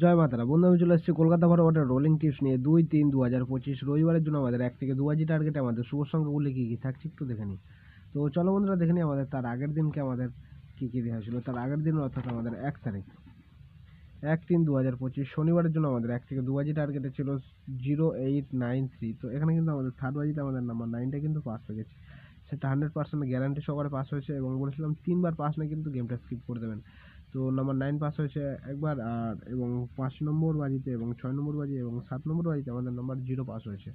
জয় মাতারা বন্ধু, আমি চলে এসেছি কলকাতা ফরওয়ার্ডের রোলিং টিপস নিয়ে 2-3-2025 রবিবারের জন্য আমাদের 1 থেকে 2 বাজি টার্গেটে আমাদের শুভ সংখ্যাগুলি কী কী থাকছে একটু দেখে নিই। তো চলো বন্ধুরা দেখে নিই আমাদের তার আগের দিনকে আমাদের কী কী দেওয়া ছিল। তার আগের দিন অর্থাৎ আমাদের 1 তারিখ 1-3-2025 শনিবারের জন্য আমাদের 1 থেকে 2 বাজি টার্গেটে ছিল 0893। তো এখানে কিন্তু আমাদের থার্ড বাজিতে আমাদের নাম্বার 9টা কিন্তু পাস হয়ে গেছে, সেটা 100% গ্যারান্টি সহকারে পাস হয়েছে এবং বলেছিলাম 3বার পাস না কিন্তু গেমটা স্কিপ করে দেবেন। তো নাম্বার 9 পাস হয়েছে একবার, আর এবং 5 নম্বর বাজিতে এবং 6 নম্বর বাজি এবং 7 নম্বর বাজিতে আমাদের নাম্বার 0 পাস হয়েছে।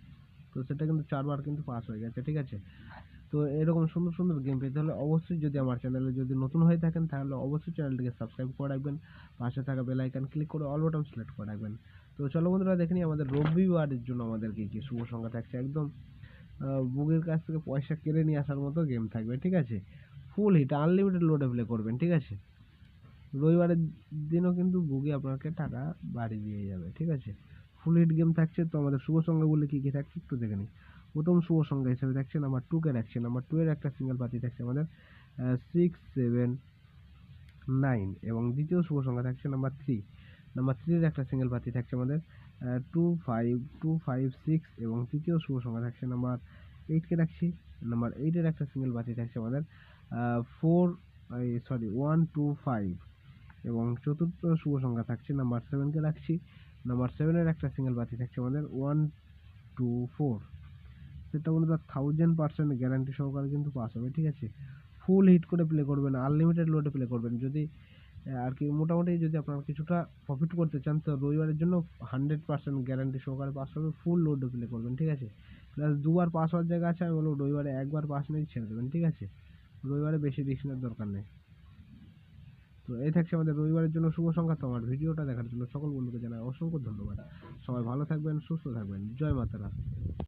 তো সেটা কিন্তু 4বার কিন্তু পাস হয়ে গেছে, ঠিক আছে। তো এরকম সুন্দর সুন্দর গেম পেতে হলে অবশ্যই, যদি আমার চ্যানেলে যদি নতুন হয়ে থাকেন তাহলে অবশ্যই চ্যানেলটিকে সাবস্ক্রাইব করে রাখবেন, পাশে থাকা বেল আইকন ক্লিক করে অল বাটন সিলেক্ট করে রাখবেন। তো চলো বন্ধুরা দেখে নিই আমাদের রবিবারের জন্য আমাদের কি কি শুভ সংখ্যা থাকছে। একদম বুকের কাছ থেকে পয়সা কেড়ে নিয়ে আসার মতো গেম থাকবে, ঠিক আছে। ফুল হিট আনলিমিটেড লোডে প্লে করবেন, ঠিক আছে। রবিবারের দিনও কিন্তু বুকে আপনাকে টাকা বাড়ি দিয়ে যাবে, ঠিক আছে। ফুল হিট গেম থাকছে। তো আমাদের শুভ সংখ্যাগুলি কী কী থাকছে একটু দেখে নিই। প্রথম শুভ সংখ্যা হিসেবে থাকছে নাম্বার 2কে রাখছে। নাম্বার 2 এর একটা সিঙ্গেল পাতি থাকছে আমাদের 679 এবং দ্বিতীয় শুভ সংখ্যা থাকছে নাম্বার 3। নাম্বার 3 এর একটা সিঙ্গেল পাতি থাকছে আমাদের 25256 এবং তৃতীয় শুভ সংখ্যা থাকছে নাম্বার 8কে রাখছি। নাম্বার 8 এর একটা সিঙ্গেল পাতি থাকছে আমাদের 125 এবং চতুর্থ শুভ সংখ্যা থাকছে নাম্বার 7কে রাখছি। নাম্বার 7 এর একটা সিঙ্গেল বাতি থাকছে আমাদের 124। সেটা বন্ধুরা 1000% গ্যারান্টি সহকারে কিন্তু পাস হবে, ঠিক আছে। ফুল হিট করে প্লে করবেন, আনলিমিটেড লোডে প্লে করবেন। যদি আর কি মোটামুটি যদি আপনারা কিছুটা প্রফিট করতে চান তো রবিবারের জন্য 100% গ্যারান্টি সহকারে পাস হবে, ফুল লোডে প্লে করবেন, ঠিক আছে। প্লাস দুবার পাস হওয়ার জায়গা আছে, আমি বলবো রবিবারে একবার পাস নিয়ে ছেড়ে দেবেন, ঠিক আছে। রবিবারে বেশি রিস্ক নেওয়ার দরকার নেই। তো এই থাকছে আমাদের রবিবারের জন্য শুভ সংখ্যা। তো আমার ভিডিওটা দেখার জন্য সকল বন্ধুকে জানাই অসংখ্য ধন্যবাদ। সবাই ভালো থাকবেন, সুস্থ থাকবেন। জয় মাতারা।